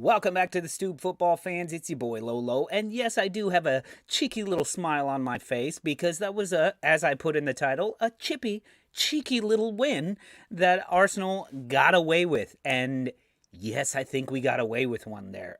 Welcome back to the Stoop football fans. It's your boy Lolo. And yes, I do have a cheeky little smile on my face because that was as I put in the title, a chippy, cheeky little win that Arsenal got away with. And yes, I think we got away with one there.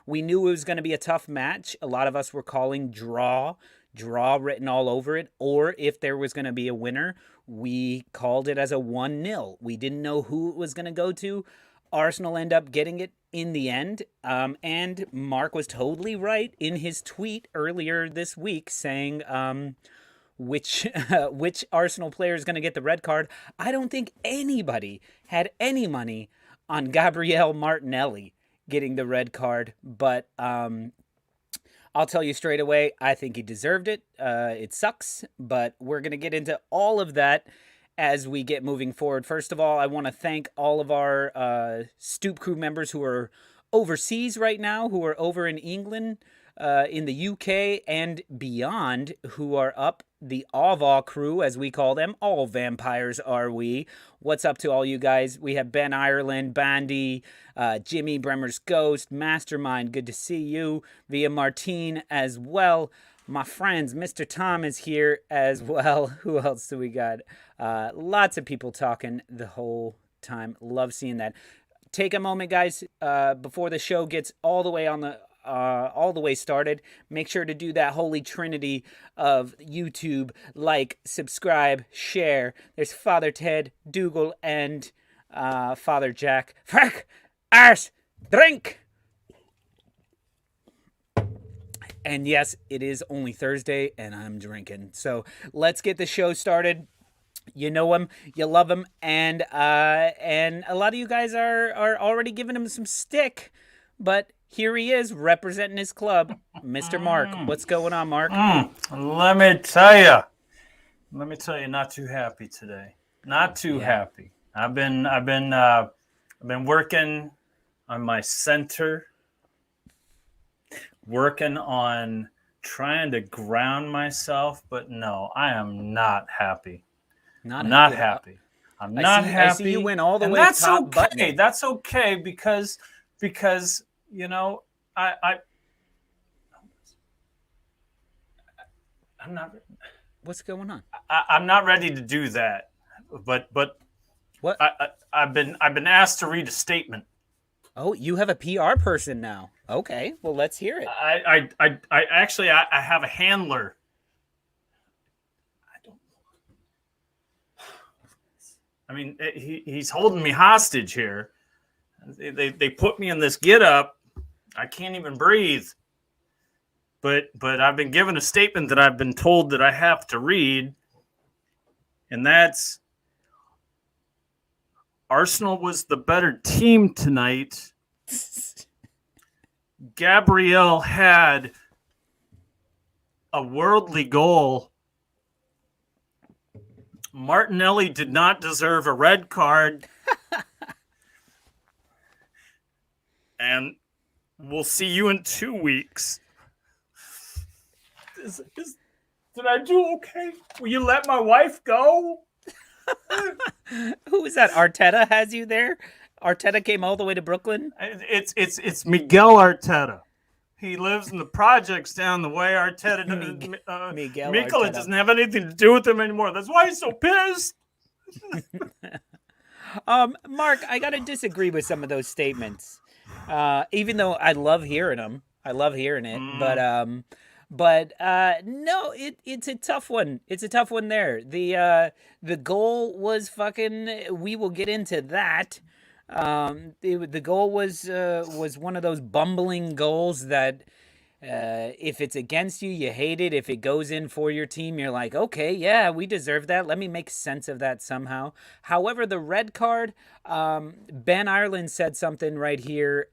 We knew it was going to be a tough match. A lot of us were calling draw written all over it. Or if there was going to be a winner, we called it as a 1-0. We didn't know who it was going to go to. Arsenal end up getting it in the end, and Mark was totally right in his tweet earlier this week saying which Arsenal player is going to get the red card. I don't think anybody had any money on Gabriel Martinelli getting the red card, but I'll tell you straight away, I think he deserved it. It sucks, but we're going to get into all of that as we get moving forward. First of all, I want to thank all of our Stoop crew members who are overseas right now, who are over in England, in the UK, and beyond, who are up the Ava crew, as we call them. All vampires are we. What's up to all you guys? We have Ben Ireland, Bandy, Jimmy, Bremer's Ghost, Mastermind, good to see you, via Martine as well. My friends, Mr. Tom is here as well. Who else do we got? Lots of people talking the whole time. Love seeing that. Take a moment, guys, before the show gets all the way started. Make sure to do that holy trinity of YouTube: like, subscribe, share. There's Father Ted, Dougal, and Father Jack. Frack, arse, drink. And yes, it is only Thursday, and I'm drinking. So let's get the show started. You know him, you love him, and a lot of you guys are already giving him some stick. But here he is, representing his club, Mr. Mark. What's going on, Mark? Let me tell you, not too happy today. Not too happy. I've been working on my center. Working on trying to ground myself, but no, I am not happy. Not happy. I'm not happy. I see you went all the way that's top okay. button. That's okay because you know I'm not. What's going on? I'm not ready to do that. But what? I've been asked to read a statement. Oh, you have a PR person now. Okay, well, let's hear it. I actually have a handler. I mean, he's holding me hostage here. They put me in this get up. I can't even breathe. But I've been given a statement that I've been told that I have to read, and that's: Arsenal was the better team tonight. Gabriel had a worldly goal. Martinelli did not deserve a red card. And we'll see you in 2 weeks. Did I do okay? Will you let my wife go? Who is that? Arteta has you there? Arteta came all the way to Brooklyn? It's Miguel Arteta. He lives in the projects down the way. Arteta Miguel Mikola Arteta doesn't have anything to do with him anymore. That's why he's so pissed. Mark, I gotta disagree with some of those statements. Even though I love hearing them. I love hearing it. But no, it's a tough one. It's a tough one there. The goal was fucking. We will get into that. The goal was one of those bumbling goals that if it's against you, you hate it. If it goes in for your team, you're like, okay, yeah, we deserve that. Let me make sense of that somehow. However, the red card, Ben Ireland said something right here.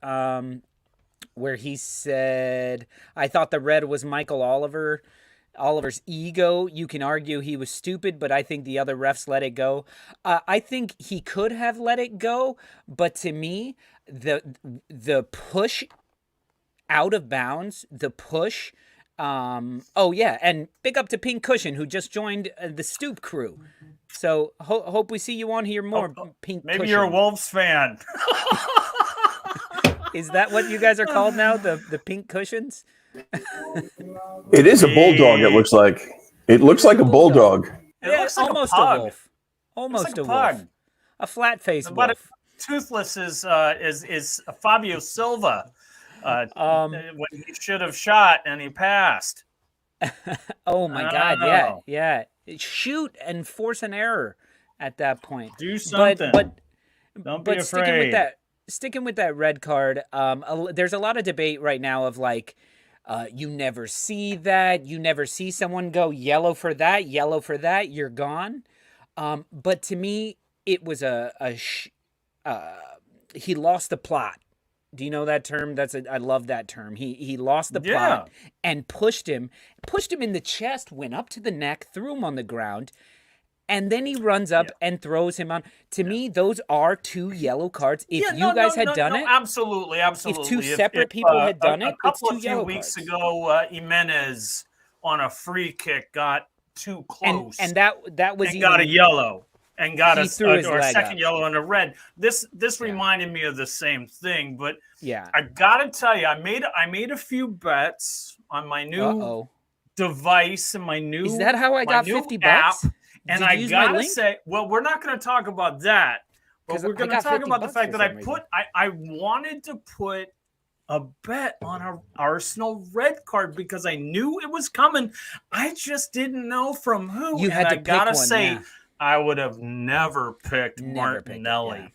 Where he said, I thought the red was Michael Oliver's ego. You can argue he was stupid, but I think the other refs let it go. I think he could have let it go, but to me, the push out of bounds, the push. Oh yeah, and big up to Pink Cushion who just joined the Stoop crew. So hope we see you on here more, Pink Maybe Cushion. you're a Wolves fan. Is that what you guys are called now? The pink cushions? It is a bulldog. It looks like. It looks like a bulldog. It Yeah, looks like almost a pug. wolf. Almost Looks like a a wolf. pug. A flat-faced But wolf. toothless is Fabio Silva when he should have shot and he passed. Oh my God! Oh. Yeah. Shoot and force an error at that point. Do something. But Don't be sticking afraid. sticking with that red card, there's a lot of debate right now of like, you never see that. You never see someone go yellow for that, you're gone. But to me, it was he lost the plot. Do you know that term? I love that term. He lost the plot and pushed him in the chest, went up to the neck, threw him on the ground, and then he runs up and throws him on. To me, those are 2 yellow cards. If you guys had done it, absolutely. if 2 separate people had done it, it's 2 yellow weeks cards. ago, Jimenez on a free kick got too close, and that was got a yellow. And got a second up. yellow and a red. This reminded me of the same thing, but yeah, I gotta tell you, I made a few bets on my new device and my new. Is that how I got $50? And I gotta say, well, we're not going to talk about that, but we're going to talk about the fact that I wanted to put a bet on an Arsenal red card because I knew it was coming. I just didn't know from who. You had to pick one. I gotta say. Yeah. I would have never picked Martinelli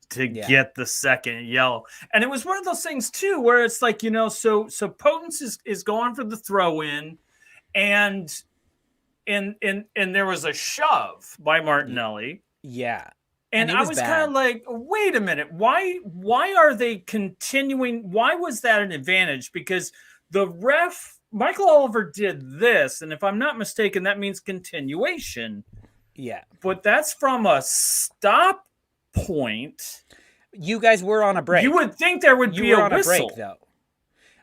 to get the second yellow. And it was one of those things, too, where it's like, so Potence is going for the throw-in, and there was a shove by Martinelli. Yeah. And I was kind of like, wait a minute. Why are they continuing? Why was that an advantage? Because the ref, Michael Oliver, did this. And if I'm not mistaken, that means continuation. Yeah. But that's from a stop point. You guys were on a break. You would think there would be a whistle. Break, though.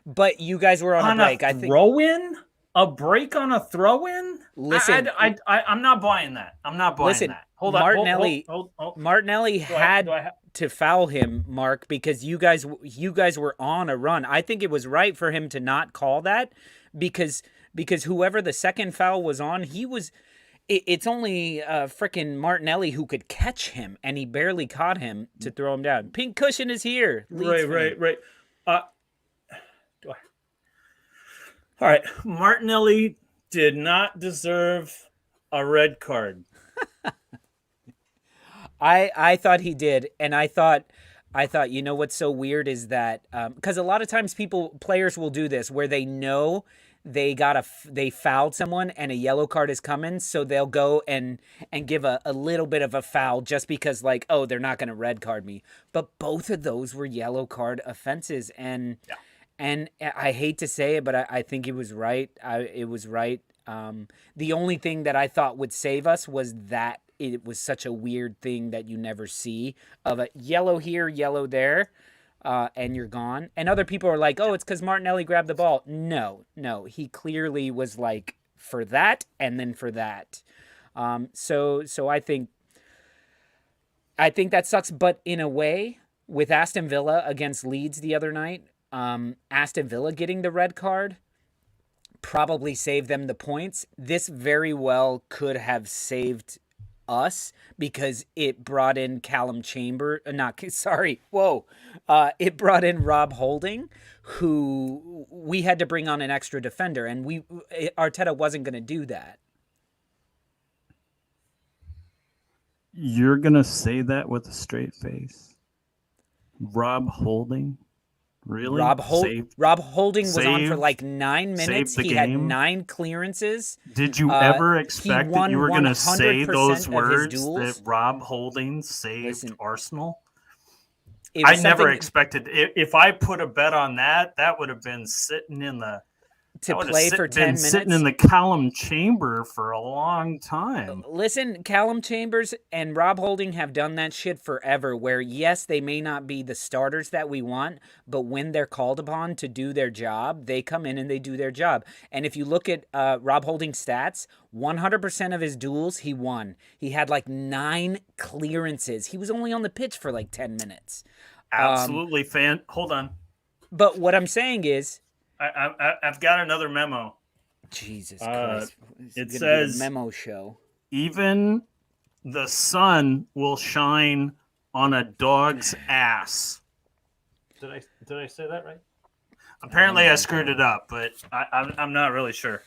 But you guys were on a break. I think throw-in? A break on a throw-in? Listen. I'm not buying that. I'm not buying that. Hold on. Martinelli had to foul him, Mark, because you guys were on a run. I think it was right for him to not call that because whoever the second foul was on, he was... It's only frickin' Martinelli who could catch him, and he barely caught him to throw him down. Pink cushion is here. Right. All right. Martinelli did not deserve a red card. I thought he did, and I thought, you know what's so weird is that because a lot of times players will do this where they know they fouled someone and a yellow card is coming, so they'll go and give a little bit of a foul just because, like, oh, they're not going to red card me. But both of those were yellow card offenses, and I hate to say it, but I think it was right. It was right. The only thing that I thought would save us was that it was such a weird thing that you never see of a yellow here, yellow there. And you're gone. And other people are like, oh, it's because Martinelli grabbed the ball. No. He clearly was like for that and then for that. So I think that sucks. But in a way, with Aston Villa against Leeds the other night, Aston Villa getting the red card probably saved them the points. This very well could have saved us because it brought in it brought in Rob Holding, who we had to bring on an extra defender, and Arteta wasn't going to do that. You're going to say that with a straight face? Rob Holding? Really? Rob Holding was on for like 9 minutes. He had 9 clearances. Did you ever expect that you were going to say those words that Rob Holding saved Arsenal? I never expected. If I put a bet on that, that would have been sitting in the for 10 minutes. Sitting in the Callum chamber for a long time. Listen, Callum Chambers and Rob Holding have done that shit forever, where yes, they may not be the starters that we want, but when they're called upon to do their job, they come in and they do their job. And if you look at Rob Holding's stats, 100% of his duels he won. He had like 9 clearances. He was only on the pitch for like 10 minutes. Absolutely Hold on. But what I'm saying is, I've got another memo. Jesus Christ, It it's gonna be a says memo show. even the sun will shine on a dog's ass. Did I say that right? Apparently, I screwed it up, but I'm not really sure.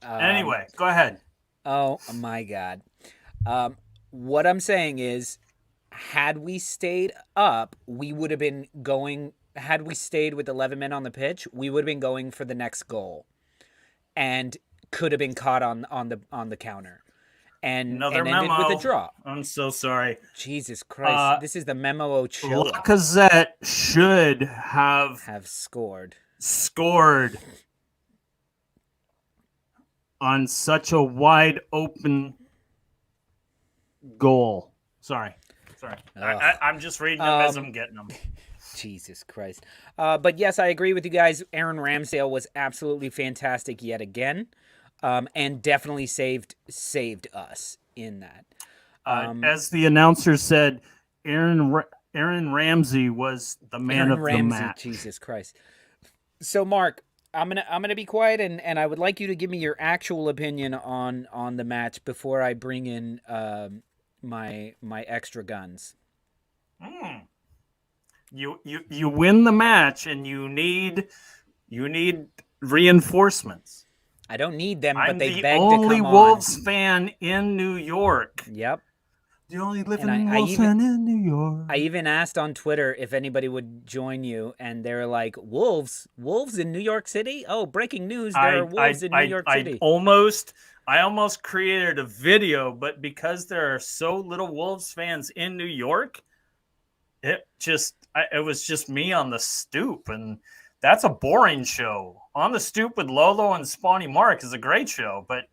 Anyway, go ahead. Oh my God. What I'm saying is, had we stayed up, we would have been going. Had we stayed with 11 men on the pitch, we would have been going for the next goal, and could have been caught on the counter, and Another ended memo. with a draw. I'm so sorry. Jesus Christ, this is the memo Ochoa Lacazette should have scored on such a wide open goal. Sorry. I'm just reading them as I'm getting them. Jesus Christ. But yes, I agree with you guys. Aaron Ramsdale was absolutely fantastic yet again, and definitely saved us in that. As the announcer said, Aaron Ramsey was the man of the match. Jesus Christ. So, Mark, I'm gonna be quiet, and I would like you to give me your actual opinion on the match before I bring in my extra guns. You win the match, and you need reinforcements. I don't need them, I'm but they the begged only to come Wolves on. fan in New York. Yep. The only living Wolves fan in New York. I even asked on Twitter if anybody would join you, and they're like, Wolves in New York City? Oh, breaking news, there are wolves in New York City. I almost created a video, but because there are so little Wolves fans in New York, it was just me on the stoop, and that's a boring show. On the Stoop with Lolo and Spawny Mark is a great show, but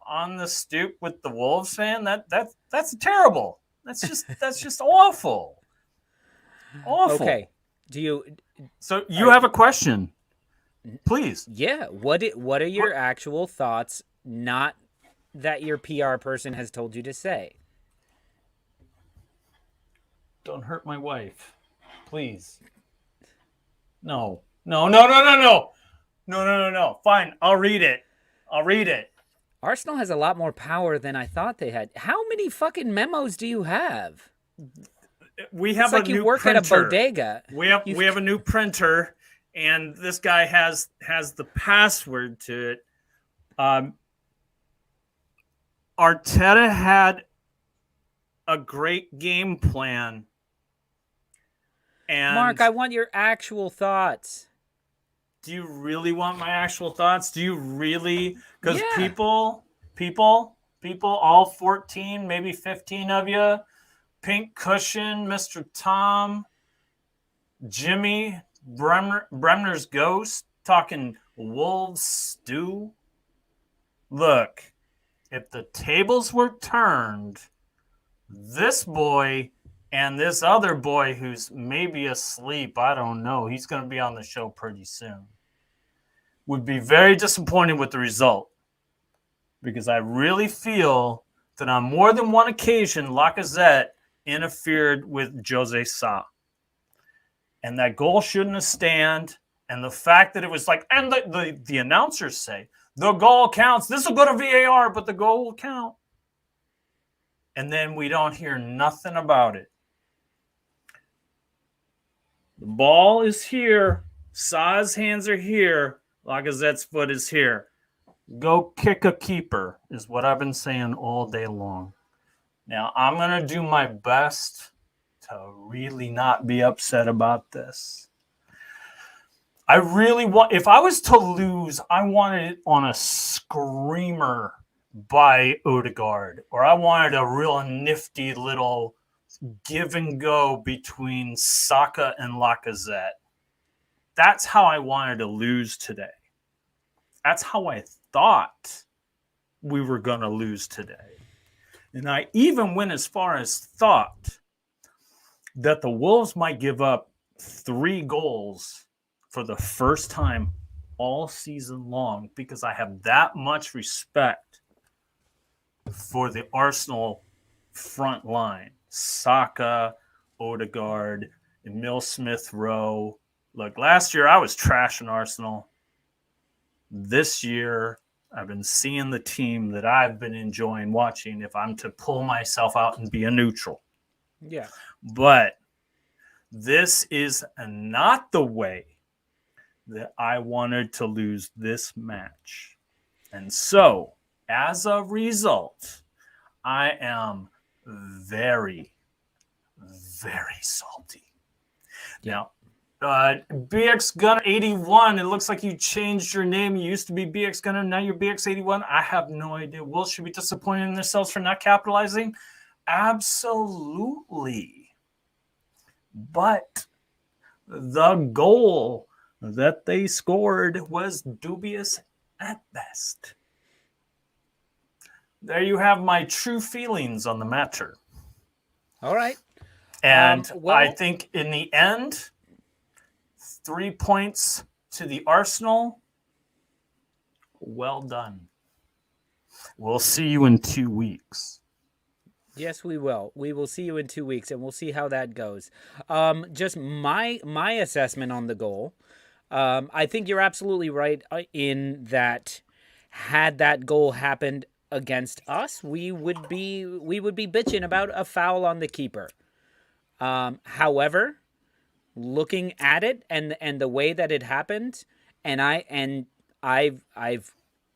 on the Stoop with the Wolves fan, that's terrible. That's just awful. Awful. Okay. So you have a question, please? Yeah. What are your actual thoughts? Not that your PR person has told you to say. Don't hurt my wife, please. No. Fine, I'll read it. Arsenal has a lot more power than I thought they had. How many fucking memos do you have? We have it's like a new you work printer. at a bodega. We have a new printer, and this guy has the password to it. Arteta had a great game plan. And Mark, I want your actual thoughts. Do you really want my actual thoughts? Do you really? Because yeah. people, all 14, maybe 15 of you, Pink Cushion, Mr. Tom, Jimmy, Bremner's Ghost, talking Wolves stew. Look, if the tables were turned, this boy and this other boy who's maybe asleep, I don't know, he's going to be on the show pretty soon, would be very disappointed with the result. Because I really feel that on more than one occasion, Lacazette interfered with Jose Sa. And that goal shouldn't have stand. And the fact that it was like, and the announcers say, the goal counts. This will go to VAR, but the goal will count. And then we don't hear nothing about it. The ball is here. Sa's hands are here. Lacazette's foot is here. Go kick a keeper is what I've been saying all day long. Now, I'm going to do my best to really not be upset about this. I really want, if I was to lose, I wanted it on a screamer by Odegaard, or I wanted a real nifty little give and go between Saka and Lacazette. That's how I wanted to lose today. That's how I thought we were going to lose today. And I even went as far as thought that the Wolves might give up 3 goals for the first time all season long, because I have that much respect for the Arsenal front line. Saka, Odegaard, Emil Smith-Rowe. Look, last year I was trashing Arsenal. This year, I've been seeing the team that I've been enjoying watching if I'm to pull myself out and be a neutral. Yeah. But this is not the way that I wanted to lose this match. And so, as a result, I am very, very salty. Now, BX Gunner 81, it looks like you changed your name. You used to be BX Gunner, now you're BX 81. I have no idea. Will should be disappointed in themselves for not capitalizing? Absolutely. But the goal that they scored was dubious at best. There you have my true feelings on the matter. All right. And I think in the end, 3 points to the Arsenal. Well done. We'll see you in 2 weeks. Yes, we will. We will see you in 2 weeks, and we'll see how that goes. Just my assessment on the goal. I think you're absolutely right in that. Had that goal happened against us, we would be bitching about a foul on the keeper. However, looking at it and the way that it happened, and I've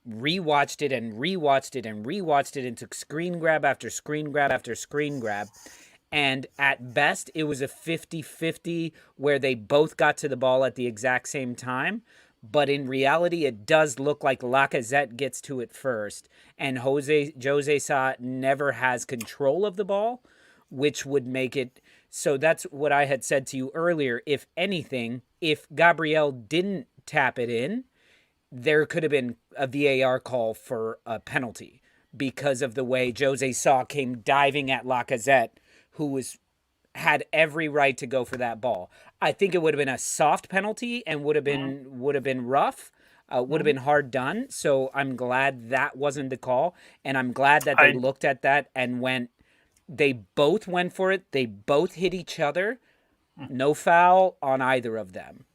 rewatched it and rewatched it and rewatched it and took screen grab after screen grab after screen grab. And at best, it was a 50-50 where they both got to the ball at the exact same time. But in reality, it does look like Lacazette gets to it first. And Jose Sa never has control of the ball, which would make it... So that's what I had said to you earlier. If anything, if Gabriel didn't tap it in, there could have been a VAR call for a penalty because of the way Jose Sa came diving at Lacazette, who had every right to go for that ball. I think it would have been a soft penalty and would have been rough, would have been hard done. So I'm glad that wasn't the call, and I'm glad that they looked at that and went. They both went for it. They both hit each other. No foul on either of them.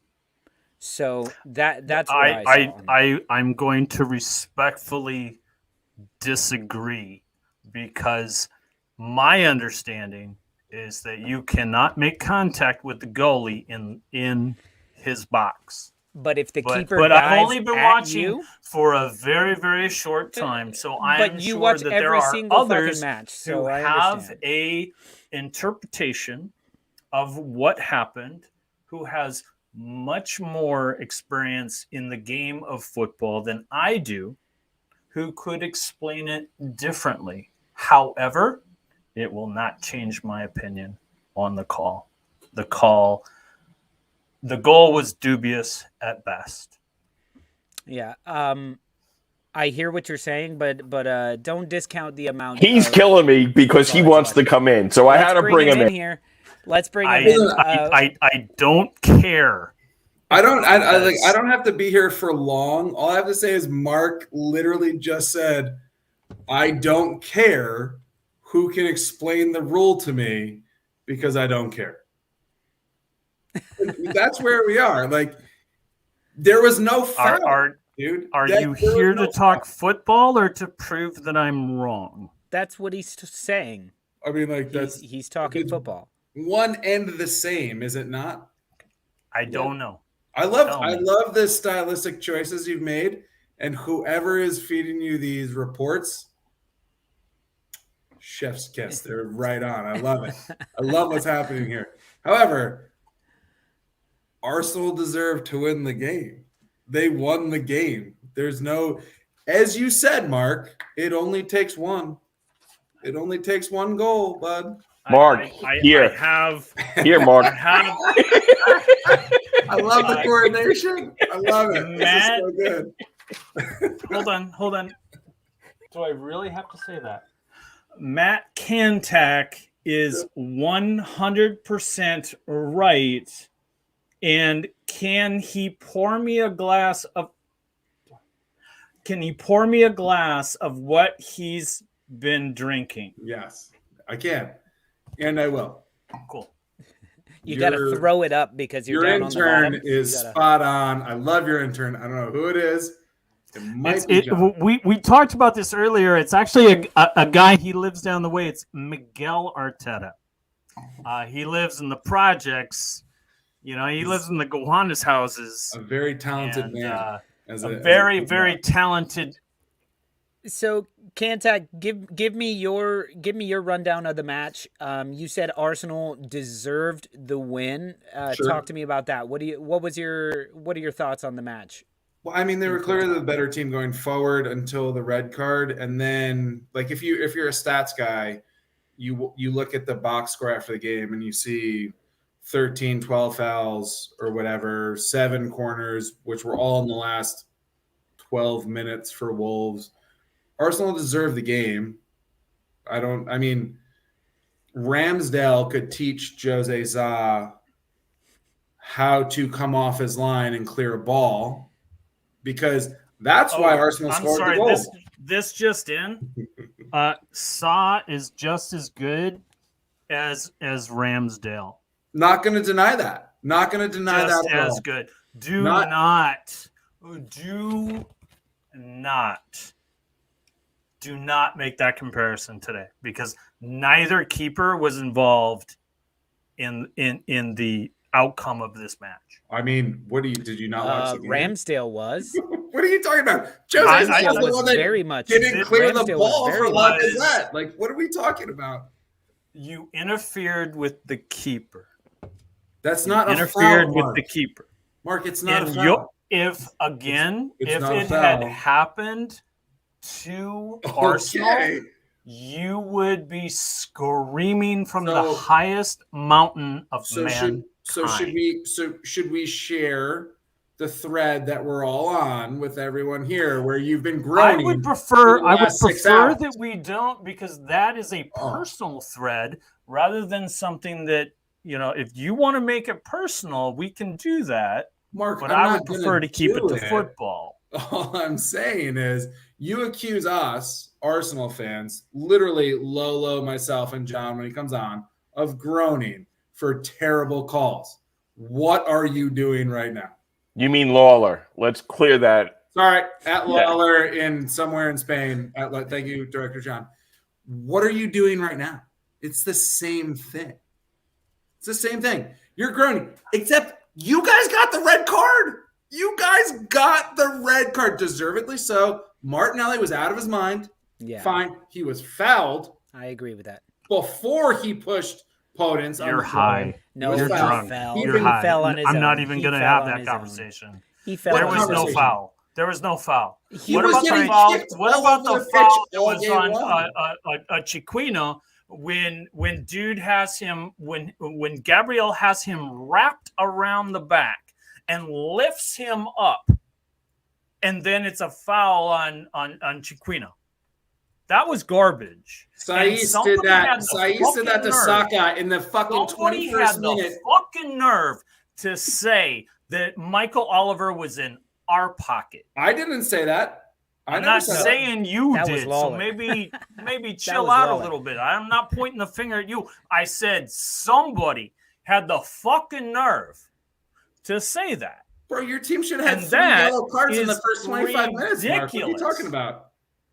So that's what I saw. I'm going to respectfully disagree because my understanding is that you cannot make contact with the goalie in his box. But if the keeper but dives I've only been watching you, for a very, very short time, so I'm you sure watch that every there are single others match, so who I have understand. a interpretation of what happened, who has much more experience in the game of football than I do, who could explain it differently. However, it will not change my opinion on the call. The goal was dubious at best. Yeah. I hear what you're saying, but don't discount the amount. He's killing me because he wants to come in, so I had to bring him in here. Let's bring him in. I don't care. I don't have to be here for long. All I have to say is Mark literally just said, "I don't care who can explain the rule to me because I don't care." That's where we are. Like, there was no foul, dude. Are you here to talk football or to prove that I'm wrong? That's what he's saying. I mean, like, he's talking football. One end the same, is it not? I don't know. I love the stylistic choices you've made, and whoever is feeding you these reports, chef's kiss. They're right on. I love it. I love what's happening here. However, Arsenal deserved to win the game. They won the game. There's no, as you said, Mark, it only takes one. It only takes one goal, bud. Mark, here, Mark. I love the coordination. I love it. Matt, this is so good. Hold on. Do I really have to say that? Matt Kantack is 100% right. And can he pour me a glass of what he's been drinking? Yes, I can. And I will. Cool. You got to throw it up because you're your down on the bottom. intern is spot on. I love your intern. I don't know who it is. It might be John. We talked about this earlier. It's actually a guy. He lives down the way. It's Miguel Arteta. He lives in the projects. You know, he lives in the Gowanus houses. A very talented man. Very talented. So, Kantack, give me your rundown of the match. You said Arsenal deserved the win. Sure. Talk to me about that. What are your thoughts on the match? Well, I mean, they were clearly the better team going forward until the red card, and then like if you're a stats guy, you look at the box score after the game and you see 13, 12 fouls or whatever, 7 corners, which were all in the last 12 minutes for Wolves. Arsenal deserved the game. I mean, Ramsdale could teach Jose Za how to come off his line and clear a ball, because that's why Arsenal scored the goal. This just in. Sa is just as good as Ramsdale. Not going to deny that. Not going to deny just that. As good. Do not make that comparison today, because neither keeper was involved in the outcome of this match. I mean, did you not watch the game? Ramsdale was. What are you talking about? Jose Ramsdale was was very much didn't clear the ball for Lacazette. Like, what are we talking about? You interfered with the keeper. That's not a interfered foul, with Mark. the keeper. Mark, it's not a foul. If it foul. had happened to Arsenal, you would be screaming from the highest mountain of mankind. Should we share the thread that we're all on with everyone here, where you've been groaning? I would prefer that we don't, because that is a personal thread rather than something that, you know, if you want to make it personal, we can do that. Mark, but I would prefer to keep it to football. All I'm saying is you accuse us, Arsenal fans, literally Lolo, myself, and John, when he comes on, of groaning for terrible calls. What are you doing right now? You mean Lawler? Let's clear that. Sorry, at Lawler in somewhere in Spain. Thank you, Director John. What are you doing right now? It's the same thing. It's the same thing. You're groaning, except you guys got the red card. You guys got the red card, deservedly so. Martinelli was out of his mind. Yeah. Fine. He was fouled. I agree with that. Before he pushed Podence. You're high. No, you're drunk. You're high. Fell on his I'm own. not even going to have that conversation. He fell. There was no foul. There was no foul. What about the foul that was on Chiquino when dude has him when Gabriel has him wrapped around the back and lifts him up, and then it's a foul on Chiquino. That was garbage. Saiz did that. Saiz did that to Saka in the fucking 21st minute. Fucking nerve to say that Michael Oliver was in our pocket. I didn't say that. I'm not saying you did. So maybe chill out a little bit. I'm not pointing the finger at you. I said somebody had the fucking nerve to say that. Bro, your team should have had 3 yellow cards in the first 25 minutes. Mark. What are you talking about?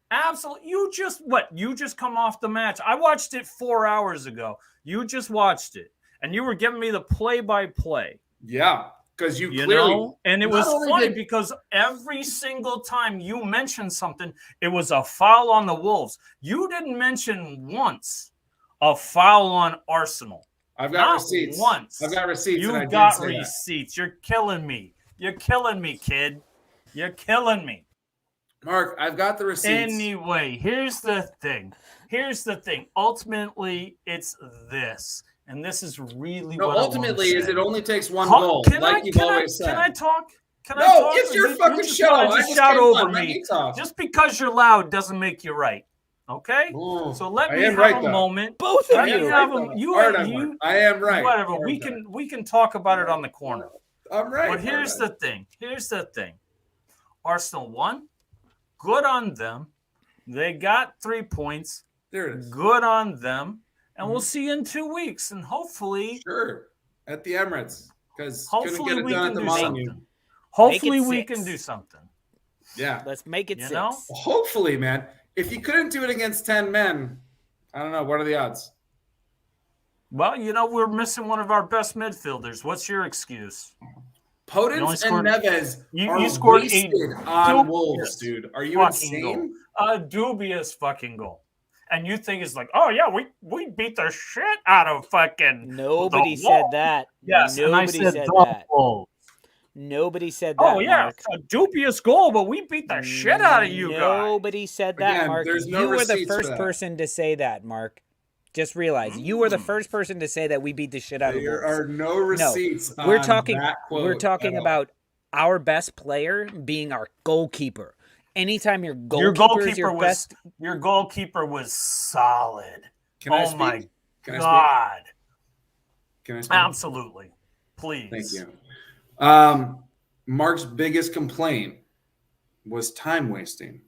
Absolutely. You just come off the match. I watched it 4 hours ago. You just watched it, and you were giving me the play-by-play. Yeah, because you clearly know, and it was funny because every single time you mentioned something, it was a foul on the Wolves. You didn't mention once a foul on Arsenal. I've got receipts. Once. I've got receipts. You got receipts. You're killing me. You're killing me, kid. You're killing me. Mark, I've got the receipts. Anyway, here's the thing. Ultimately, it's this. And this is really what ultimately is it only takes one goal, like you've always said. Can I talk? No, it's your fucking show. Just shout over me. Just because you're loud doesn't make you right. Okay? Ooh, so let me have a moment. Both of you. I am right. Whatever. We can talk about it on the corner. I'm right. But here's the thing. Arsenal won. Good on them. They got 3 points. There it is. Good on them. And we'll see you in 2 weeks. And hopefully at the Emirates because couldn't Hopefully get it we done at can the do Molineux. something. Hopefully Make it we 6. can do something. Yeah. Let's make it You 6. know? Hopefully, man. If you couldn't do it against 10 men, I don't know. What are the odds? Well, we're missing one of our best midfielders. What's your excuse? Potence and Neves you are scored wasted a on Wolves, dude. Are you insane? goal. A dubious fucking goal. And you think it's like, oh, yeah, we beat the shit out of fucking Nobody the said Wolves. that. Yes, Nobody and I said said the that. Wolves. Nobody said that, Oh, yeah, Mark. a dubious goal, but we beat the shit out of you guys. Nobody said that, Again, Mark. there's no You were the receipts for first that. person to say that, Mark. Just realize you were the first person to say that we beat the shit out of There Wolves. are no receipts. We're on talking. that quote We're talking at all. about our best player being our goalkeeper. Anytime your goalkeeper is your best, your goalkeeper was solid. Can I Oh speak? my Can I God! speak? Can I speak? Absolutely, please. Thank you. Mark's biggest complaint was time wasting.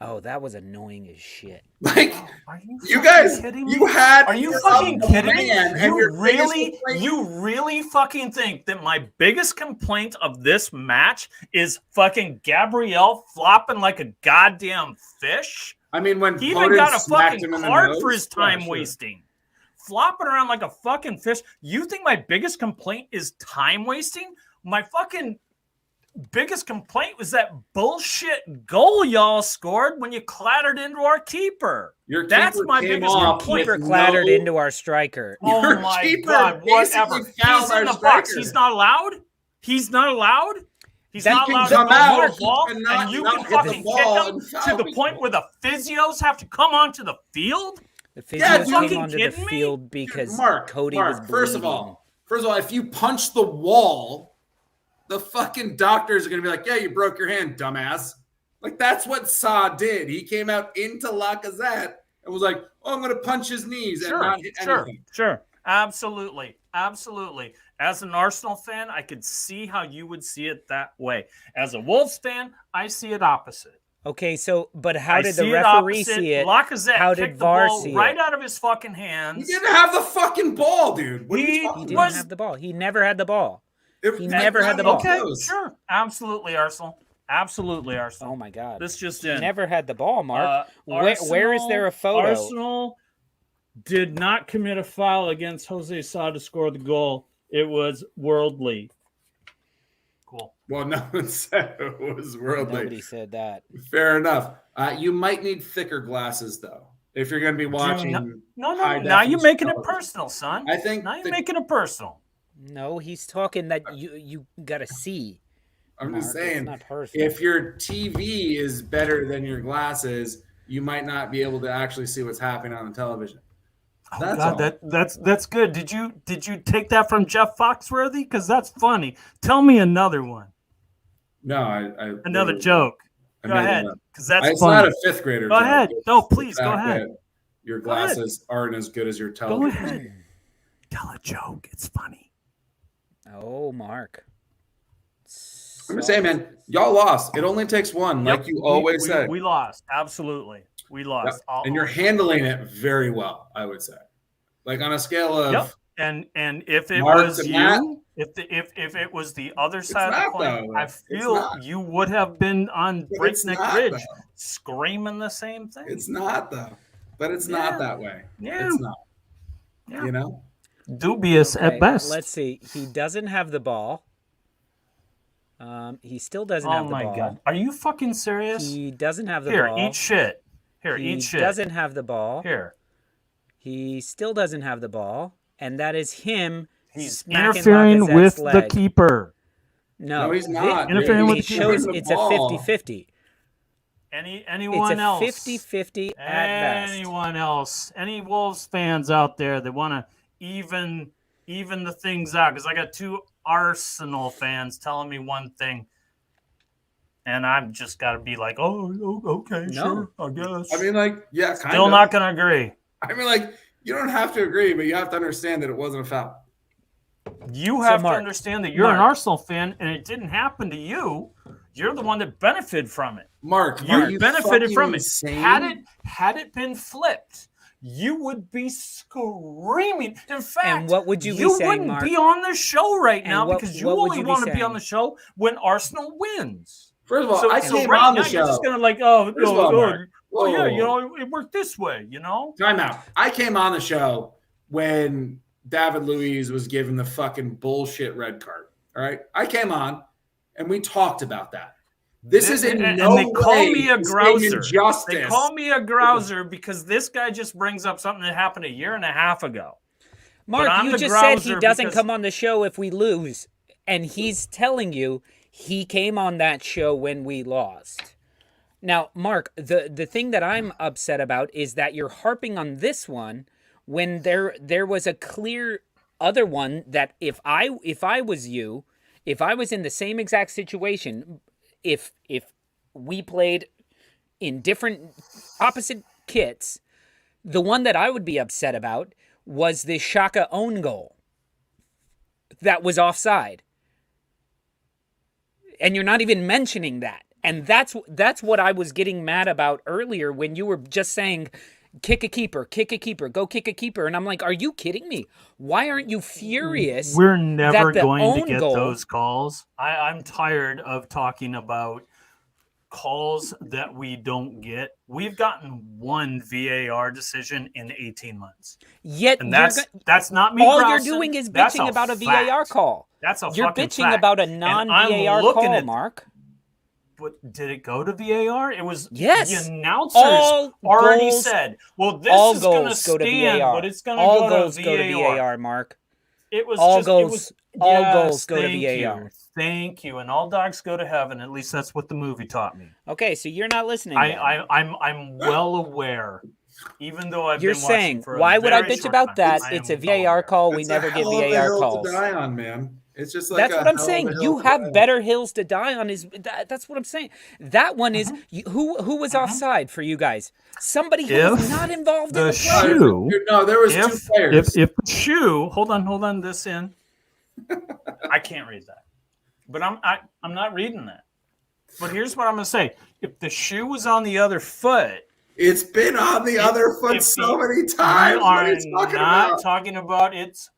oh, that was annoying as shit. Like Are you fucking guys, kidding me? you had. Are you you're fucking a kidding me? man, and your biggest complaint- You really fucking think that my biggest complaint of this match is fucking Gabriel flopping like a goddamn fish? I mean, when He even Foden got a smacked fucking him in the card nose, for his yeah, time sure. wasting. Flopping around like a fucking fish. You think my biggest complaint is time wasting? My fucking biggest complaint was that bullshit goal y'all scored when you clattered into our keeper. Your That's keeper my came biggest off complaint. Keeper with clattered no- into our striker. Oh Your my keeper God, whatever. basically fouled He's in our the box. striker. He's not allowed? He's not allowed? He's That not can allowed to come go out to the ball, and not- and you not can hit the fucking ball kick him and to foul the people. point where the physios have to come onto the field? The Yeah, physios fucking came onto the kidding me? field because Mark, Cody was bleeding. first of all, if you punch the wall, the fucking doctors are gonna be like, "Yeah, you broke your hand, dumbass." Like that's what Sa did. He came out into Lacazette and was like, "Oh, I'm gonna punch his knees and not hit anything." Sure. Absolutely. As an Arsenal fan, I could see how you would see it that way. As a Wolves fan, I see it opposite. Okay, so but how I did the see referee opposite. see it? Lacazette How kicked did the VAR ball see right it? out of his fucking He hands. didn't have the fucking ball, dude. What are He you He talking didn't about? have the ball. He never had the ball. He It- never had the ball. Okay, Close. sure. Absolutely, Arsenal. Oh my God. This just He in. never had the ball, Mark. Arsenal, where is there a photo? Arsenal did not commit a foul against Jose Sa to score the goal. It was worldly. Cool. Well, no one said it was worldly. Nobody said that. Fair enough. You might need thicker glasses though if you're going to be watching. No. high Now you're definition making it television. personal, son. I think now you're the- making it personal. No, he's talking that you gotta see. I'm just Mark, saying, it's not personal. if your TV is better than your glasses, you might not be able to actually see what's happening on the television. That's all. That's good. Did you take that from Jeff Foxworthy? Because that's funny. Tell me another one. No, I Another joke. I Go made ahead, that up. because that's It's funny. not a fifth grader. Go joke. ahead. It's No, the please, go fact ahead. that Your Go ahead. glasses aren't as good as your Go television. ahead. Tell a joke. It's funny. Oh, Mark. I'm just saying, man, y'all lost. It only takes one, like you always say. We lost. Absolutely. We Yep. lost. And you're handling it very well, I would say. Like on a scale of Yep. And if it Mark was to Matt? you, if it was the other side of not, the coin, though. I It's feel not. you would have been on But it's breakneck not, ridge, though. screaming the same thing. It's not though. But it's Yeah. not that way. Yeah. It's not. Yeah. You know? Dubious Okay, at best. Let's see. He doesn't have the ball. He still doesn't Oh have the my ball. god, are you fucking serious? He doesn't have the Here, ball. eat shit. Here, He eat shit. doesn't have the ball. Here, He still doesn't have the ball, and that is him. he's smacking interfering Lacazette's with leg. the keeper. No, he's not. Interfering with It the shows keeper. it's a 50-50. Anyone It's a else? 50-50 at best. Anyone else? Any Wolves fans out there that want to even the things out? Because I got two Arsenal fans telling me one thing, and I've just got to be like, oh, okay, No. sure, I guess. I mean, like, yeah, kind Still of. not gonna agree. I mean, like, you don't have to agree, but you have to understand that it wasn't a foul. You have Mark, to understand that you're an Mark. Arsenal fan, and it didn't happen to you. You're the one that benefited from it. Mark, You are you benefited fucking from it. insane? Had it been flipped, you would be screaming. In fact, And what would you be saying, wouldn't Mark? be on the show right And now what- because you what would only you be want to be saying? on the show when Arsenal wins. First of all, I came right on now the you're just show. gonna like, First of all, Mark, well, yeah, you whoa. know, it worked this way, you know. Time out. I came on the show when David Luiz was given the fucking bullshit red card. All right. I came on and we talked about that. This is in and no they call way me a the same grouser. injustice. They call me a grouser because this guy just brings up something that happened a year and a half ago. Mark, I'm you the just said he grouser doesn't because- come on the show if we lose, and he's telling you he came on that show when we lost. Now, Mark, the thing that I'm upset about is that you're harping on this one when there was a clear other one that if I was you, if I was in the same exact situation, if we played in different opposite kits, the one that I would be upset about was the Xhaka own goal that was offside. And you're not even mentioning that. And that's what I was getting mad about earlier when you were just saying, kick a keeper, go kick a keeper. And I'm like, are you kidding me? Why aren't you furious? We're never that the going to own get goal- those calls. I'm tired of talking about calls that we don't get. We've gotten one VAR decision in 18 months. Yet And you're that's not me all grousing. you're doing is That's bitching about a fact. VAR call. That's a You're fucking bitching fact. about a And non-VAR I'm looking call, at- Mark. But did it go to VAR? It was Yes. The announcers All already goals- said, "Well, this All is going to goals go to stand, VAR. but it's going to All go goals to go to VAR." VAR, Mark. It was All just, goals- it was, all yes, goals go to thank VAR. You, thank you, and all dogs go to heaven. At least that's what the movie taught me. Okay, so you're not listening. then. I'm well aware, even though I've You're been watching saying, for a why would I very bitch short about time. that? I It's am a well VAR aware. call. We It's never a get hell of a VAR hill calls. to die on, man. It's just like That's a what I'm hell of saying. a hill You to have die on. better hills to die on. That's what I'm saying. That one is who was offside for you guys? Somebody who was If not involved in the the play. shoe- No, there was two players. If the shoe, hold on, this in. I can't read that, but I'm not reading that. But here's what I'm going to say: if the shoe was on the other foot, It's been on the other foot if so you- many times. we What are are you talking not about? talking about it's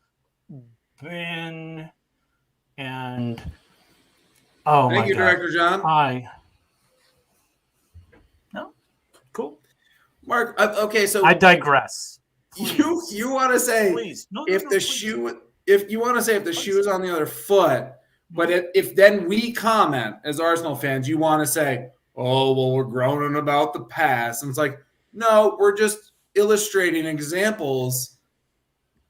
been and oh my Thank you, God. Director John. No, cool. Mark, okay, so I digress. you want to say Please, no, if no, the please. shoe, if you want to say if the shoe is on the other foot, but if then we comment as Arsenal fans, you want to say, oh, well, we're groaning about the past. And it's like, no, we're just illustrating examples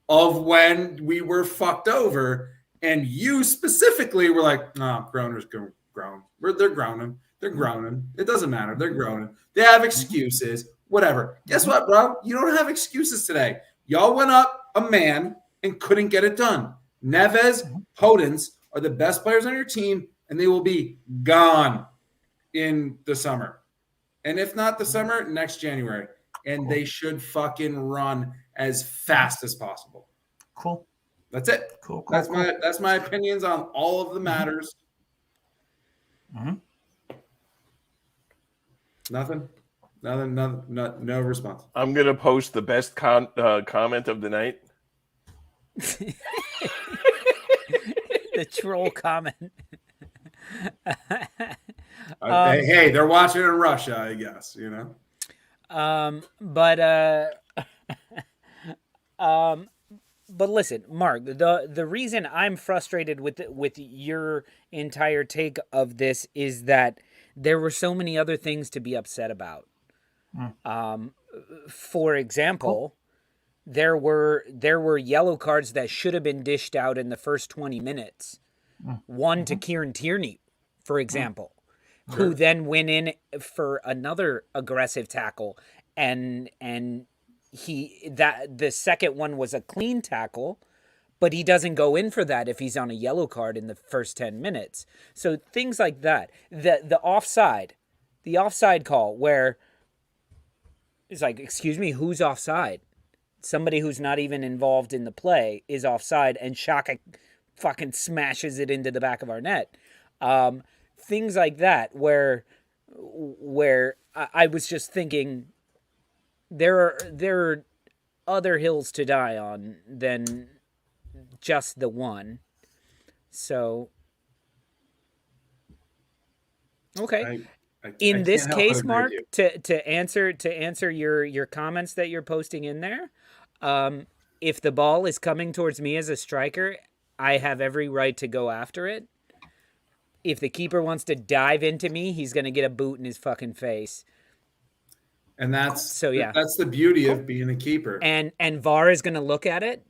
of when we were fucked over. And you specifically were like, no, groaners go groan. They're groaning. They're groaning. It doesn't matter. They're groaning. They have excuses. Whatever. Guess what, bro? You don't have excuses today. Y'all went up a man and couldn't get it done. Neves, Podence are the best players on your team, and they will be gone in the summer. And if not the summer, next January. And they should fucking run as fast as possible. Cool. That's it. Cool. That's my opinions on all of the matters. Mhm. Nothing. No response. I'm gonna post the best comment of the night. The troll comment. Hey, they're watching in Russia, I guess, you know. But listen, Mark, the reason I'm frustrated with your entire take of this is that there were so many other things to be upset about. For example, there were yellow cards that should have been dished out in the first 20 minutes. One to Kieran Tierney, for example, who then went in for another aggressive tackle, and the second one was a clean tackle, but he doesn't go in for that if he's on a yellow card in the first 10 minutes. So things like that. The offside call where it's like, excuse me, who's offside? Somebody who's not even involved in the play is offside, and Xhaka fucking smashes it into the back of our net. Things like that where I was just thinking there are other hills to die on than just the one. So, okay. I In this can't help but case, agree with Mark, you. to answer your comments that you're posting in there, if the ball is coming towards me as a striker, I have every right to go after it. If the keeper wants to dive into me, he's gonna get a boot in his fucking face. And So yeah, that's the beauty of being a keeper. and VAR is gonna look at it,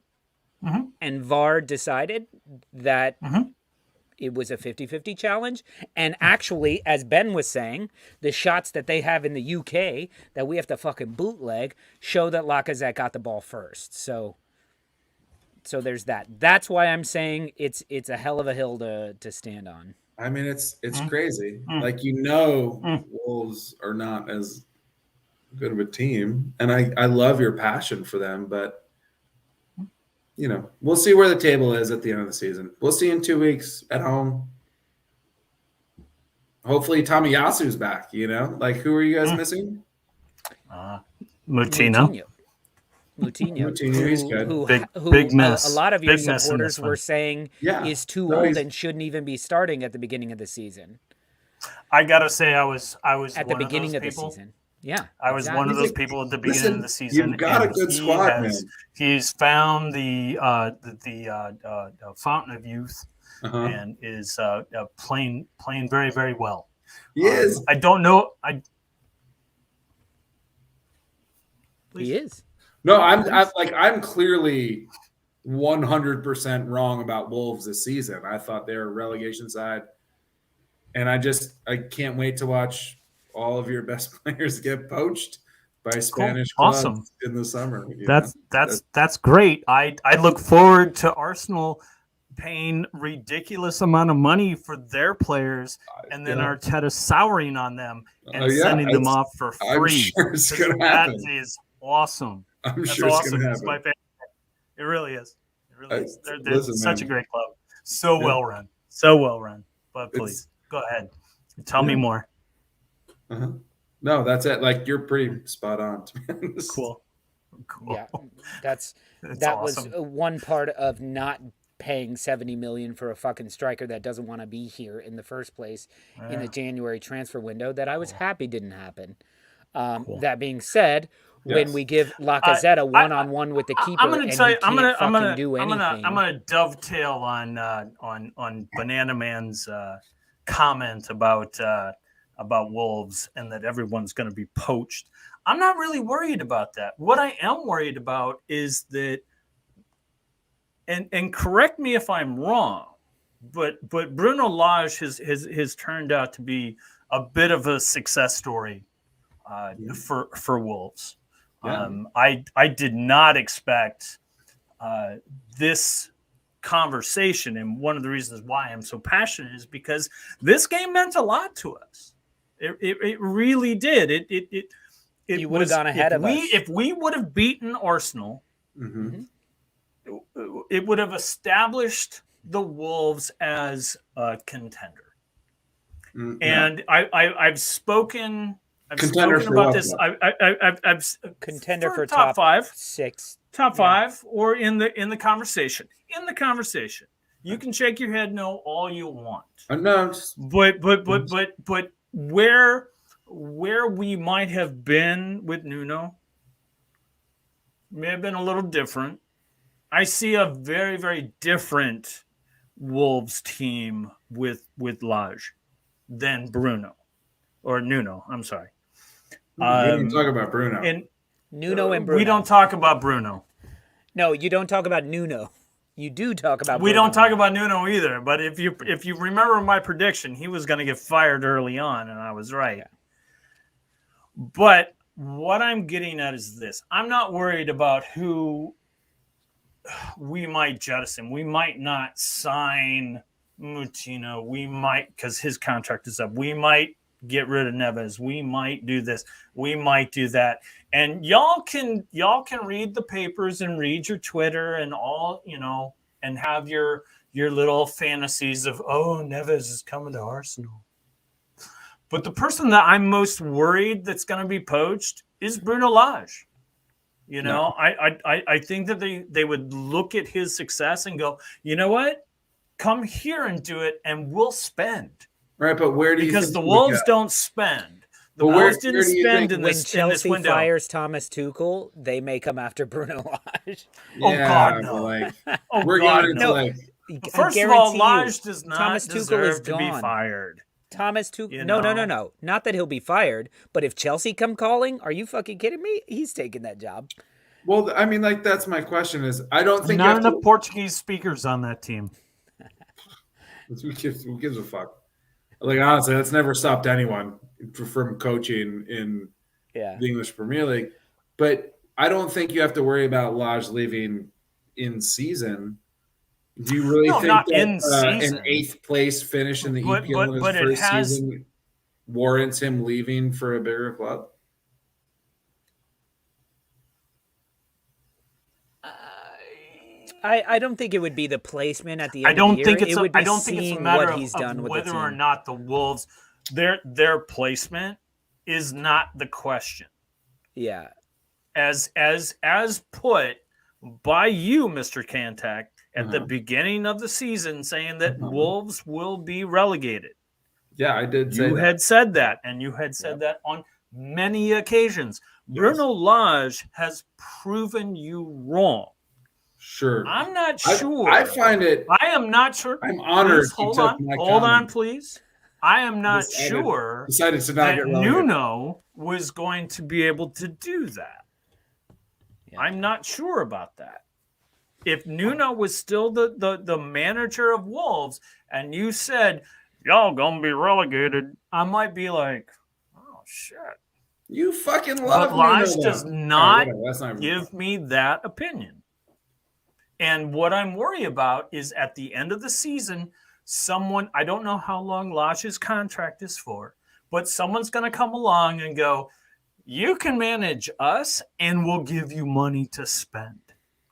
Mhm. and VAR decided that Mhm. it was a 50-50 challenge. And actually, as Ben was saying, the shots that they have in the UK that we have to fucking bootleg show that Lacazette got the ball first. So there's that. That's why I'm saying it's a hell of a hill to stand on. I mean, it's Mm. crazy. Mm. Like, Mm. Wolves are not as good of a team, and I love your passion for them, but we'll see where the table is at the end of the season. We'll see in 2 weeks at home. Hopefully, Tomiyasu's back. Like, who are you guys missing? Moutinho. Moutinho, he's good. Big miss. A lot of your Big miss in this supporters one. were saying Yeah. is too No, old he's- and shouldn't even be starting at the beginning of the season. I gotta say, I was At the one beginning of of those the people. season. Yeah. I was one of He's those a- people at the listen, beginning of the season. you've got a and good he squad, man. He's found the fountain of youth Uh-huh. and is playing very, very well. He is. I don't know. He is. No, I'm clearly 100% wrong about Wolves this season. I thought they were a relegation side, and I can't wait to watch all of your best players get poached by Spanish clubs Awesome. in the summer. That's great. I look forward to Arsenal paying ridiculous amount of money for their players, and then Arteta souring on them and sending them off for free. I'm sure it's going to happen. That is awesome. I'm That's sure it's awesome. going to It's happen. my favorite. It really is. It really is. They're Listen, such man. a great club. So well run. So well run. But please, go ahead. Tell me more. Uh-huh. No, that's it. Like, you're pretty spot on, to be honest. Cool. Yeah, that awesome. was one part of not paying $70 million for a fucking striker that doesn't want to be here in the first place in the January transfer window that I was happy didn't happen. That being said, when we give Lacazette a one-on-one with the keeper, I'm going to tell you, I'm going to to dovetail on Banana Man's comment about Wolves and that everyone's going to be poached. I'm not really worried about that. What I am worried about is that, and correct me if I'm wrong, but Bruno Lage has turned out to be a bit of a success story for Wolves. Yeah. I did not expect this conversation, and one of the reasons why I'm so passionate is because this game meant a lot to us. It really did. It you would have gone ahead of us. If we would have beaten Arsenal, it would have established the Wolves as a contender. And I've spoken. Contender for about what? this. I've contender for top five, 6, top 5, or in the conversation. In the conversation, you can shake your head no all you want. No, But where we might have been with Nuno may have been a little different. I see a very, very different Wolves team with Lage than Bruno or Nuno. I'm sorry. we didn't talk about Bruno. And Nuno and Bruno. we don't talk about Bruno. No, you don't talk about Nuno. You do talk about We Bruno. don't talk about Nuno either. But if you remember my prediction, he was going to get fired early on, and I was right. Yeah. But what I'm getting at is this. I'm not worried about who we might jettison. We might not sign Moutinho. We might, because his contract is up. We might get rid of Neves. We might do this. We might do that. And y'all can read the papers and read your Twitter and all, and have your little fantasies of, Neves is coming to Arsenal. But the person that I'm most worried that's going to be poached is Bruno Lage. You know, I think that they would look at his success and go, you know what? Come here and do it, and we'll spend. Right, but where do you Because think the he would Wolves go? don't spend. The But Wolves where didn't do you spend think in When this Chelsea window. fires Thomas Tuchel, they may come after Bruno Lage. Oh, God, no. but like Oh, we're God, going into no. like First I of all, guarantee you, Lage does not Thomas Tuchel deserve is to be gone. fired. Thomas Tuchel. You No. know? Not that he'll be fired, but if Chelsea come calling, are you fucking kidding me? He's taking that job. well, I mean, like that's my question is I don't think you Not have enough to. Portuguese speakers on that team. Who gives a fuck? Like honestly, that's never stopped anyone from coaching in Yeah. the English Premier League. But I don't think you have to worry about Lage leaving in season. Do you really No, think not that in season. an 8th place finish in the But- EPL in his but it first has- season warrants him leaving for a bigger club? I don't think it would be the placement at the end I don't of the year. think it's it would be I don't think it's a seeing matter what of, he's done with the whether or team. not the Wolves their placement is not the question. Yeah. As put by you, Mr. Kantack, at the Uh-huh. beginning of the season, saying that Uh-huh. Wolves will be relegated. Yeah, I did say You that. had said that, and you had said that on many occasions. Yes. Bruno Lage has proven you wrong. Sure. I'm not sure. I find it. I am not sure. I'm honored Please, he hold took on. my Hold on, comment. please. I am not Decided- sure Decided to not that get relegated. Nuno was going to be able to do that. Yeah. I'm not sure about that. If Nuno was still the manager of Wolves and you said, y'all gonna be relegated, I might be like, oh, shit. You fucking love But Lage Nuno, does though. not Whatever, that's not give me that opinion. And what I'm worried about is at the end of the season, I don't know how long Lage's contract is for, but someone's going to come along and go, you can manage us and we'll give you money to spend.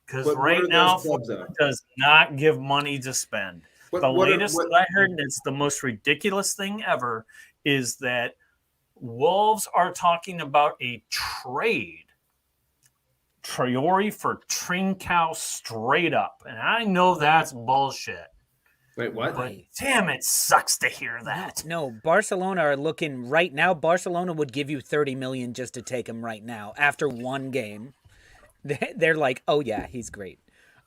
Because But what right are now, those clubs, though? Fulham does not give money to spend. But The what are- latest what- that I heard, and it's the most ridiculous thing ever, is that Wolves are talking about a trade. Traore for Trincao straight up. And I know that's bullshit. Wait, what? But damn, it sucks to hear that. No, Barcelona are looking right now. Barcelona would give you 30 million just to take him right now after one game. They're like, oh yeah, he's great.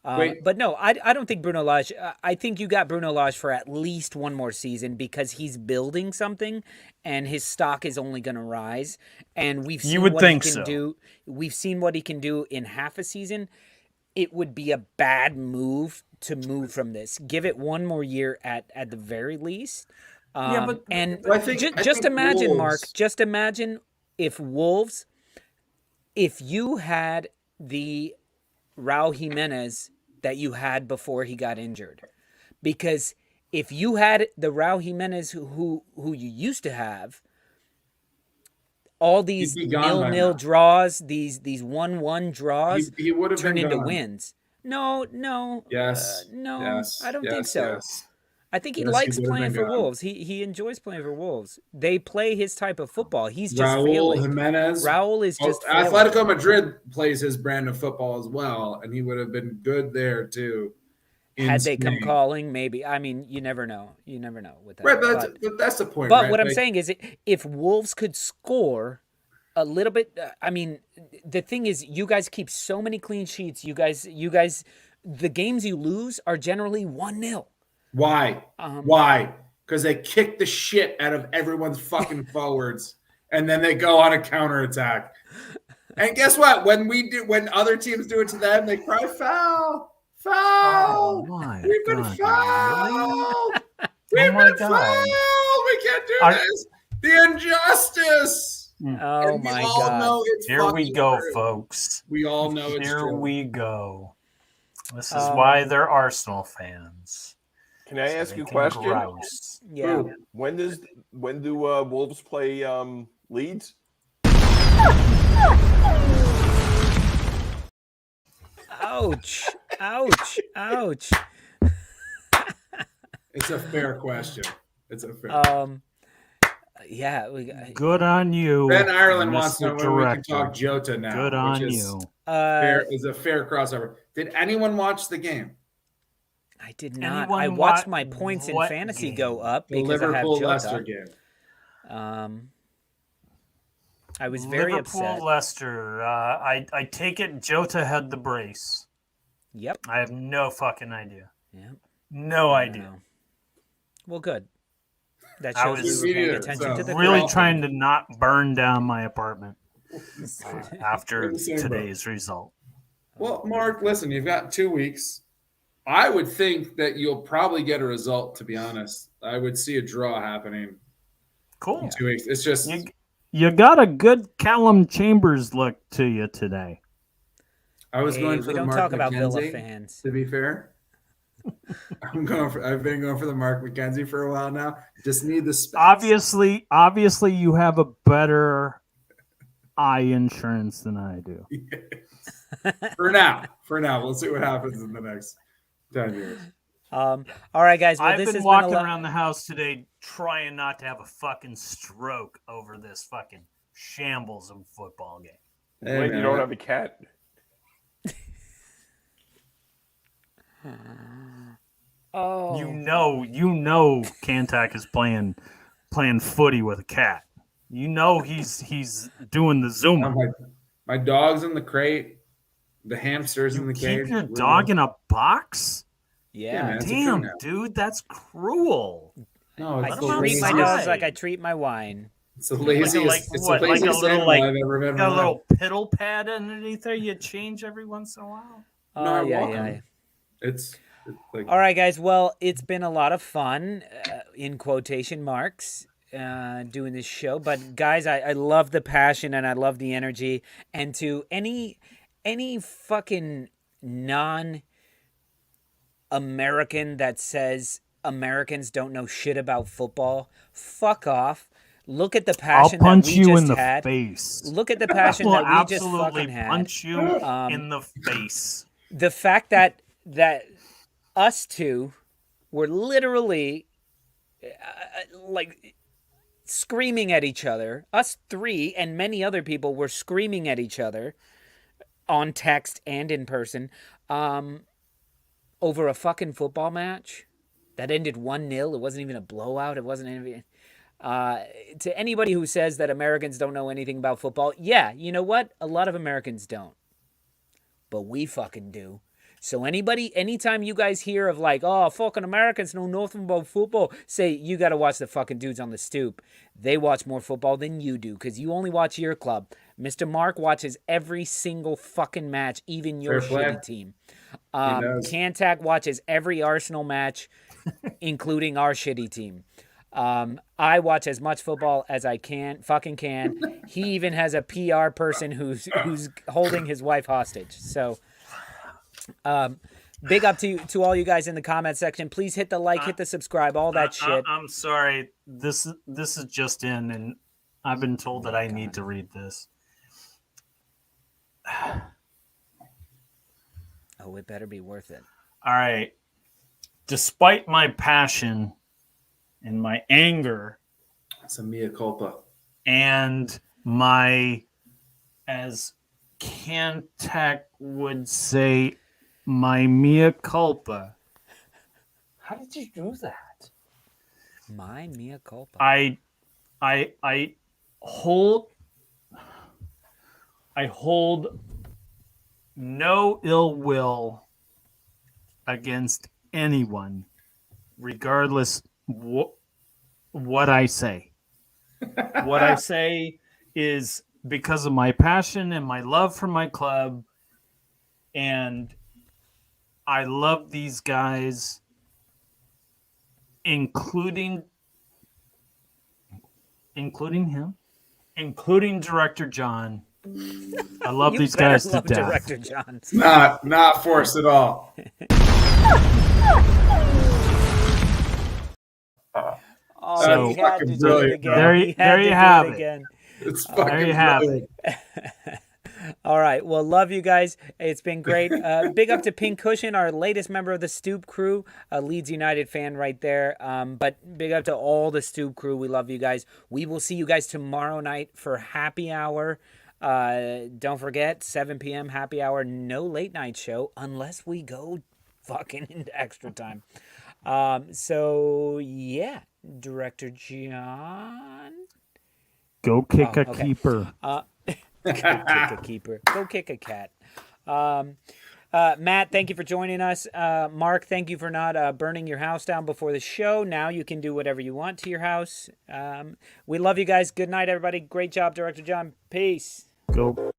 Wait. But no, I don't think Bruno Lage. I think you got Bruno Lage for at least one more season because he's building something, and his stock is only going to rise. And we've seen would what think he can so. do. We've seen what he can do in half a season. It would be a bad move to move from this. Give it one more year at the very least. Yeah, but- and Well, I think- I just think imagine, Wolves- Mark. Just imagine if you had the Raul Jimenez that you had before he got injured. Because if you had the Raul Jimenez who you used to have, all these He'd be gone by 0-0 now. draws, these 1-1 draws He would have turn been into gone. wins. No. Yes. No, Yes. I don't think yes, so. yes. I think he Yes, he likes would have playing been for gone. Wolves. He enjoys playing for Wolves. They play his type of football. He's just Raul failing. Jimenez. Raul is just failing. Atletico Madrid plays his brand of football as well, and he would have been good there too. in Had they come Spain. calling, maybe. I mean, you never know. You never know with that. Right, but that's the point. But right? what I'm Like, saying is, if Wolves could score a little bit, I mean, the thing is, you guys keep so many clean sheets. You guys, the games you lose are generally 1-0. why? Why? Because they kick the shit out of everyone's fucking forwards, and then they go on a counterattack. And guess what? When other teams do it to them, they cry foul. Oh, Foul! my We've been God, fouled! Oh We've my been God. fouled! We can't do Are- this! The injustice! Oh And we my all God! know it's Here we fucking go, true. folks. We all know it's Here true. we go. This is why they're Arsenal fans. Can I So ask they you a can question? grouse. Yeah. Ooh. When do Wolves play Leeds? Ouch! Ouch! Ouch! It's a fair question. It's a fair. Yeah. Good on you. Ben Ireland wants to Mr. know when we can Director. talk Jota now. Good on you. Is a fair crossover. Did anyone watch the game? I did not. Anyone I watched wa- my points in what fantasy game? go up The because I have Liverpool-Leicester Jota. game. I was very upset. Liverpool-Leicester. I take it Jota had the brace. Yep. I have no fucking idea. Yep. No idea. Well, good. That I shows was we were paying attention to the really correct trying thing. to not burn down my apartment after the same today's result. Well, Mark, listen, you've got 2 weeks. I would think that you'll probably get a result, to be honest. I would see a draw happening Cool. in 2 weeks. It's just You got a good Callum Chambers look to you today. I was going for we the don't Mark talk about Villa McKenzie, fans. to be fair. I've been going for the Mark McKenzie for a while now. Just need the specs. Obviously, you have a better eye insurance than I do. For now. We'll see what happens in the next 10 years. All right, guys. Well, I've this been has walking been around the house today trying not to have a fucking stroke over this fucking shambles of football game. Hey, Wait, man, you don't have a cat? Oh, You know, Kantack is playing footy with a cat. You know he's doing the Zuma. my dog's in the crate. The hamster's in the cage. Keep your dog in a box? Yeah, man, it's a Damn, treat now. dude, that's cruel. No, I it's the treat my laziest. dogs like I treat my wine. It's the laziest. It's the laziest animal I've ever been. Got a little piddle pad underneath there. You change every once in a while. No, I walk yeah. them. It's like All right, guys. Well, it's been a lot of fun, in quotation marks, doing this show. But guys, I love the passion and I love the energy. And to any fucking non-American that says Americans don't know shit about football, fuck off. Look at the passion I'll punch that we you just in the had. face. Look at the passion Will that we just absolutely fucking had. punch you in the face. The fact that us two were literally like screaming at each other. Us three and many other people were screaming at each other on text and in person over a fucking football match that ended 1-0. It wasn't even a blowout. It wasn't even... to anybody who says that Americans don't know anything about football, yeah, you know what? A lot of Americans don't. But we fucking do. So anytime you guys hear of like, oh, fucking Americans know nothing about football, say, you got to watch the fucking dudes on the stoop. They watch more football than you do because you only watch your club. Mr. Mark watches every single fucking match, even your shitty team. Kantack watches every Arsenal match, including our shitty team. I watch as much football as I fucking can. He even has a PR person who's holding his wife hostage. So, big up to all you guys in the comment section. Please hit the like, hit the subscribe, all that shit. I'm sorry. This is just in, and I've been told that I need to read this. Oh, it better be worth it. All right. Despite my passion and my anger, it's a mea culpa. And my, as Kantack would say, my mea culpa. How did you do that? My mea culpa. I hold no ill will against anyone, regardless what I say. What I say is because of my passion and my love for my club, and I love these guys, including him, including Director John. I love these guys to death. Director John. It's not forced at all. Oh, so, he had to do it again. There you have it. It's there you have it. All right. Well, love you guys. It's been great. Big up to Pink Cushion, our latest member of the Stoop crew, a Leeds United fan right there. But big up to all the Stoop crew. We love you guys. We will see you guys tomorrow night for happy hour. Don't forget, 7 p.m. happy hour. No late night show unless we go fucking into extra time. So yeah, Director John. Go kick a okay. keeper. Go kick a keeper. Go kick a cat. Matt, thank you for joining us. Mark, thank you for not burning your house down before the show. Now you can do whatever you want to your house. We love you guys. Good night, everybody. Great job, Director John. Peace. Go.